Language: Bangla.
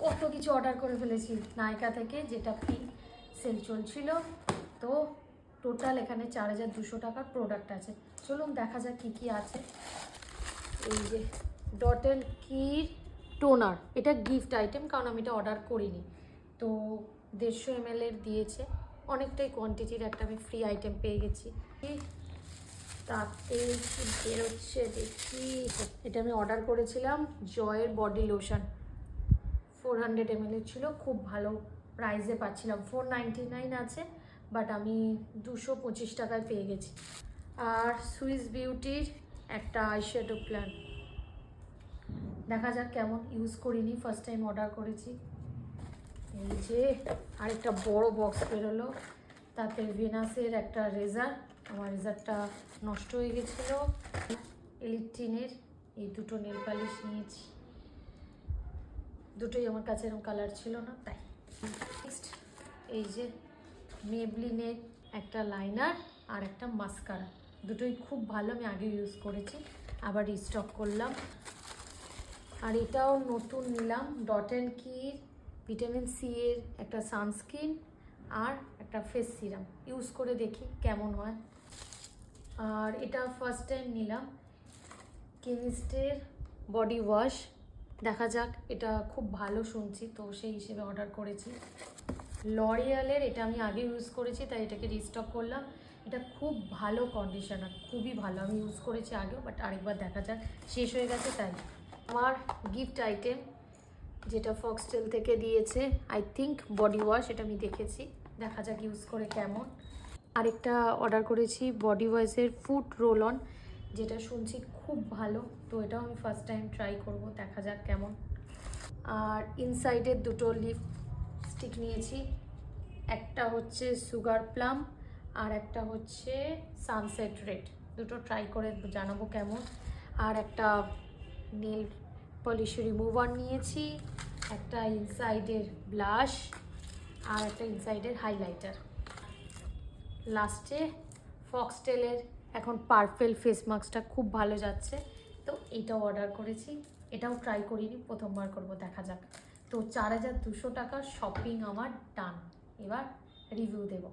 কত কিছু অর্ডার করে ফেলেছি নাইকা থেকে, যেটা ফ্রি সেল চলছিল। তো টোটাল এখানে 4200 টাকার প্রোডাক্ট আছে। চলুন দেখা যাক কী কী আছে। এই যে ডট অ্যান্ড কির টোনার, এটা গিফট আইটেম, কারণ আমি এটা অর্ডার করিনি। তো 150 ml এর দিয়েছে, অনেকটাই কোয়ান্টিটির একটা আমি ফ্রি আইটেম পেয়ে গেছি। তাতে কি বেরোচ্ছে দেখি। এটা আমি অর্ডার করেছিলাম জয়ের বডি লোশন, 400 ml ছিল, খুব ভালো প্রাইসে পাচ্ছিলাম। 499 আছে, বাট আমি 225 টাকায় পেয়ে গেছি। আর সুইস বিউটির একটা আইশ্যাডো প্ল্যান, দেখা যাক কেমন, ইউজ করিনি, ফার্স্ট টাইম অর্ডার করেছি। এই যে আরেকটা বড় বক্স বেরোলো, তাতে ভেনাসের একটা রেজার, আমার রেজারটা নষ্ট হয়ে গেছিলো। এলিটিনের এই দুটো নেল পালিশ নিয়েছি, দুটোই আমার কাছে এরকম কালার ছিল না তাই। নেক্সট এই যে মেবলিনের একটা লাইনার আর একটা মাস্কারা, দুটোই খুব ভালো, আমি আগে ইউজ করেছি, আবার রিস্টক করলাম। আর এটাও নতুন নিলাম, ডট অ্যান্ড কির ভিটামিন সি এর একটা সানস্ক্রিন আর একটা ফেস সিরাম, ইউজ করে দেখি কেমন হয়। আর এটা ফার্স্ট টাইম নিলাম কেমিস্টের বডি ওয়াশ, দেখা যাক, এটা খুব ভালো শুনছি, তো সেই হিসেবে অর্ডার করেছি। লরিয়ালের এটা আমি আগে ইউজ করেছি, তাই এটাকে রিস্টক করলাম। এটা খুব ভালো কন্ডিশনার, খুবই ভালো, আমি ইউজ করেছি আগেও, বাট আরেকবার দেখা যাক, শেষ হয়ে গেছে তাই। আমার গিফট আইটেম যেটা ফক্সটেল থেকে দিয়েছে, আই থিঙ্ক বডি ওয়াশ, এটা আমি দেখেছি, দেখা যাক ইউজ করে কেমন। আরেকটা অর্ডার করেছি বডি ওয়াশের ফুট রোল অন, যেটা শুনছি খুব ভালো, তো এটাও আমি ফার্স্ট টাইম ট্রাই করব, দেখা যাক কেমন। আর ইনসাইডের দুটো লিপস্টিক নিয়েছি, একটা হচ্ছে সুগার প্লাম আর একটা হচ্ছে সানসেট রেড, দুটো ট্রাই করে জানাবো কেমন। আর একটা নেল পলিশ রিমুভার নিয়েছি, একটা ইনসাইডের ব্লাশ আর একটা ইনসাইডের হাইলাইটার। লাস্টে ফক্সটেলের এখন পার্পেল ফেস মাস্কটা খুব ভালো যাচ্ছে, তো এটাও অর্ডার করেছি, এটাও ট্রাই করিনি, প্রথমবার করব, দেখা যাক। তো 4200 টাকার শপিং আমার ডান, এবার রিভিউ দেব।